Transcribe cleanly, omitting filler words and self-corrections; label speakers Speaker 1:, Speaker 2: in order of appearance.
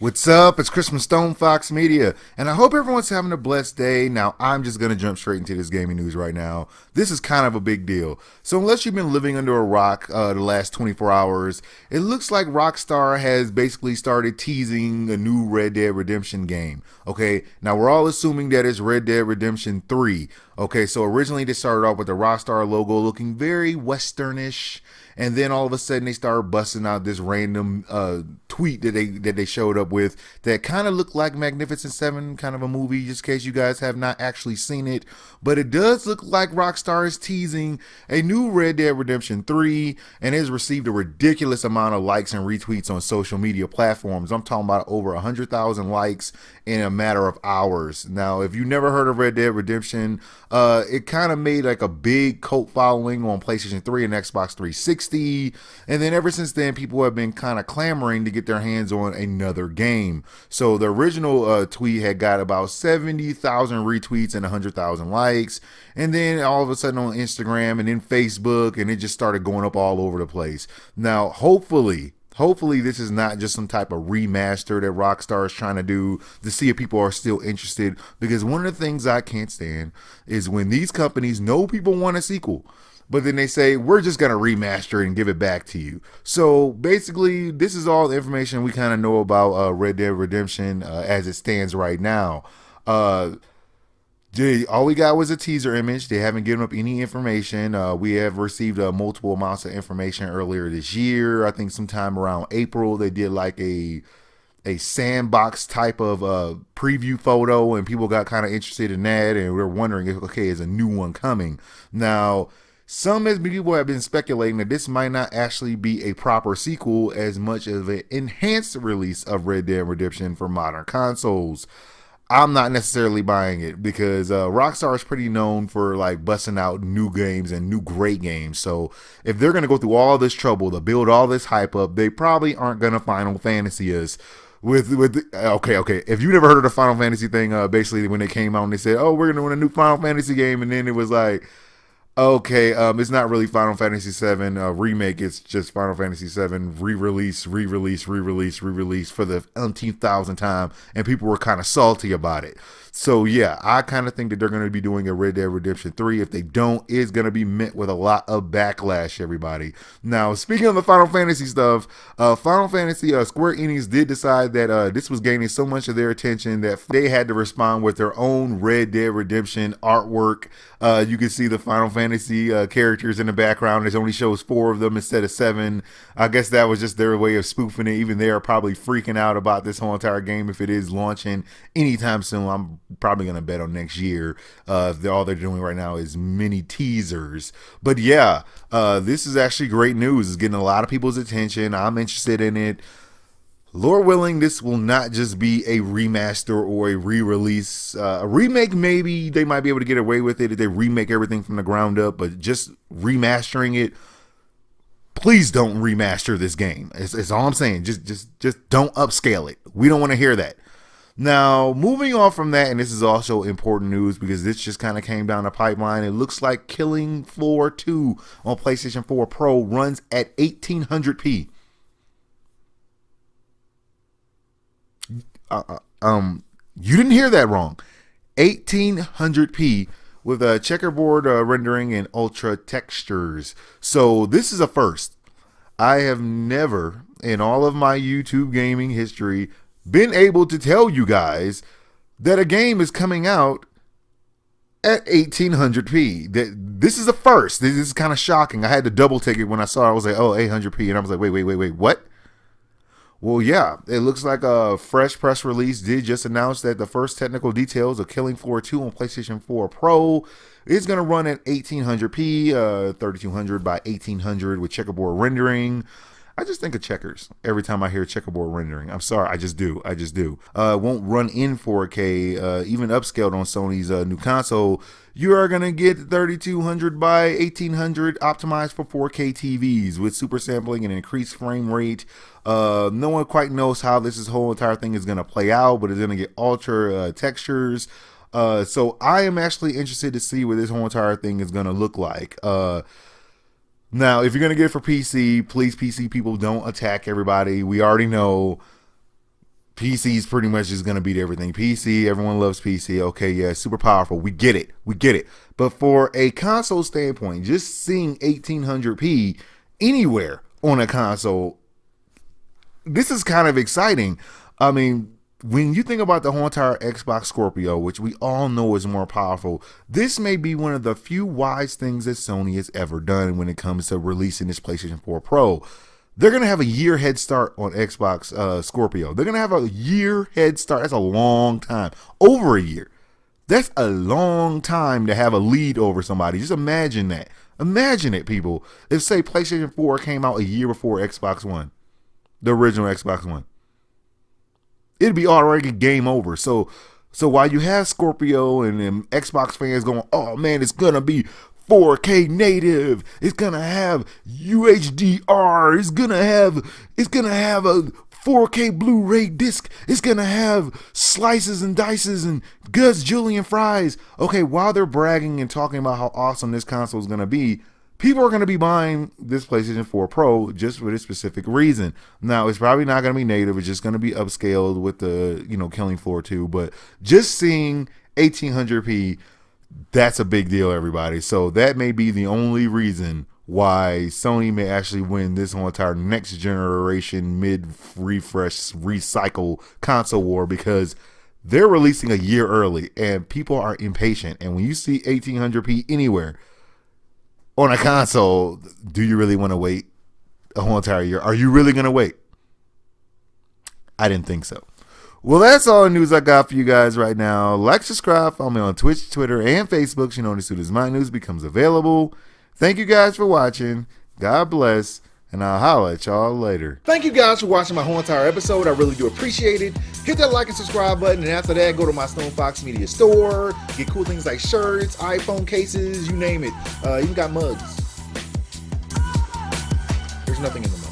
Speaker 1: What's up? It's Chris from StonefoxMedia, and I hope everyone's having a blessed day. Now, I'm just going to jump straight into this gaming news right now. This is kind of a big deal. So, unless you've been living under a rock the last 24 hours, it looks like Rockstar has basically started teasing a new Red Dead Redemption game. Okay, now we're all assuming that it's Red Dead Redemption 3. Okay, so originally they started off with the Rockstar logo looking very westernish. And then all of a sudden they started busting out this random tweet that they showed up with that kind of looked like Magnificent Seven, kind of a movie, just in case you guys have not actually seen it. But it does look like Rockstar is teasing a new Red Dead Redemption 3 and has received a ridiculous amount of likes and retweets on social media platforms. I'm talking about over 100,000 likes in a matter of hours. Now, if you never heard of Red Dead Redemption, it kind of made like a big cult following on PlayStation 3 and Xbox 360. And then ever since then, people have been kind of clamoring to get their hands on another game. So the original tweet had got about 70,000 retweets and 100,000 likes. And then all of a sudden on Instagram and then Facebook, and it just started going up all over the place. Now, hopefully this is not just some type of remaster that Rockstar is trying to do to see if people are still interested. Because one of the things I can't stand is when these companies know people want a sequel, but then they say, we're just going to remaster it and give it back to you. So basically, this is all the information we kind of know about Red Dead Redemption as it stands right now. All we got was a teaser image. They haven't given up any information. We have received multiple amounts of information earlier this year. I think sometime around April, they did like a sandbox type of preview photo, and people got kind of interested in that, and we're wondering if, okay, is a new one coming? Now, some people have been speculating that this might not actually be a proper sequel as much as an enhanced release of Red Dead Redemption for modern consoles. I'm not necessarily buying it because Rockstar is pretty known for like busting out new games and new great games. So if they're going to go through all this trouble to build all this hype up, they probably aren't going to Final Fantasy us. Okay. If you never heard of the Final Fantasy thing, basically when they came out and they said, oh, we're going to win a new Final Fantasy game. And then it was like, okay, it's not really Final Fantasy VII remake. It's just Final Fantasy VII re-release for the umpteenth thousand time, and people were kind of salty about it. So yeah, I kind of think that they're going to be doing a Red Dead Redemption 3. If they don't, it's going to be met with a lot of backlash, everybody. Now, speaking of the Final Fantasy stuff, Final Fantasy Square Enix did decide that this was gaining so much of their attention that they had to respond with their own Red Dead Redemption artwork. You can see the Final Fantasy characters in the background. It only shows 4 of them instead of 7. I guess that was just their way of spoofing it. Even they are probably freaking out about this whole entire game if it is launching anytime soon. I'm probably going to bet on next year. All they're doing right now is mini teasers. But yeah, this is actually great news. It's getting a lot of people's attention. I'm interested in it. Lord willing, this will not just be a remaster or a re-release. A remake, maybe they might be able to get away with it if they remake everything from the ground up, but just remastering it, please don't remaster this game. It's all I'm saying. Just don't upscale it. We don't want to hear that. Now, moving on from that, and this is also important news because this just kind of came down the pipeline. It looks like Killing Floor 2 on PlayStation 4 Pro runs at 1800p. You didn't hear that wrong. 1800p with a checkerboard rendering and ultra textures. So this is a first. I have never, in all of my YouTube gaming history, been able to tell you guys that a game is coming out at 1800p. This is a first. This is kind of shocking. I had to double take it when I saw it. I was like, oh, 800p. And I was like, wait, what? Well, yeah, it looks like a fresh press release did just announce that the first technical details of Killing Floor 2 on PlayStation 4 Pro is going to run at 1800p, 3200 by 1800 with checkerboard rendering. I just think of checkers every time I hear checkerboard rendering. I'm sorry, I just do. It won't run in 4K, even upscaled on Sony's new console. You are going to get 3200 by 1800 optimized for 4K TVs with super sampling and increased frame rate. No one quite knows how this whole entire thing is going to play out, but it's going to get ultra textures. So I am actually interested to see what this whole entire thing is going to look like. Now, if you're going to get it for PC, please, PC people, don't attack everybody. We already know PC's pretty much just going to beat everything. PC, everyone loves PC. Okay, yeah, super powerful. We get it. We get it. But for a console standpoint, just seeing 1800p anywhere on a console, this is kind of exciting. I mean, when you think about the whole entire Xbox Scorpio, which we all know is more powerful, this may be one of the few wise things that Sony has ever done when it comes to releasing this PlayStation 4 Pro. They're going to have a year head start on Xbox Scorpio. They're going to have a year head start. That's a long time. Over a year. That's a long time to have a lead over somebody. Just imagine that. Imagine it, people. If, say, PlayStation 4 came out a year before Xbox One, the original Xbox One, it'd be already game over. So while you have Scorpio and Xbox fans going, oh man, it's gonna be 4K native, it's gonna have UHDR, it's gonna have a 4K Blu-ray disc, it's gonna have slices and dices and Julian fries. Okay, while they're bragging and talking about how awesome this console is gonna be, people are going to be buying this PlayStation 4 Pro just for this specific reason. Now, it's probably not going to be native. It's just going to be upscaled with the, Killing Floor 2. But just seeing 1800p, that's a big deal, everybody. So that may be the only reason why Sony may actually win this whole entire next generation mid-refresh, recycle console war, because they're releasing a year early and people are impatient. And when you see 1800p anywhere on a console, do you really want to wait a whole entire year? Are you really going to wait? I didn't think so. Well, that's all the news I got for you guys right now. Like, subscribe, follow me on Twitch, Twitter, and Facebook so you know as soon as my news becomes available. Thank you guys for watching. God bless. And I'll holla at y'all later. Thank you guys for watching my whole entire episode. I really do appreciate it. Hit that like and subscribe button. And after that, go to my StonefoxMedia store. Get cool things like shirts, iPhone cases, you name it. Even got mugs. There's nothing in the mug.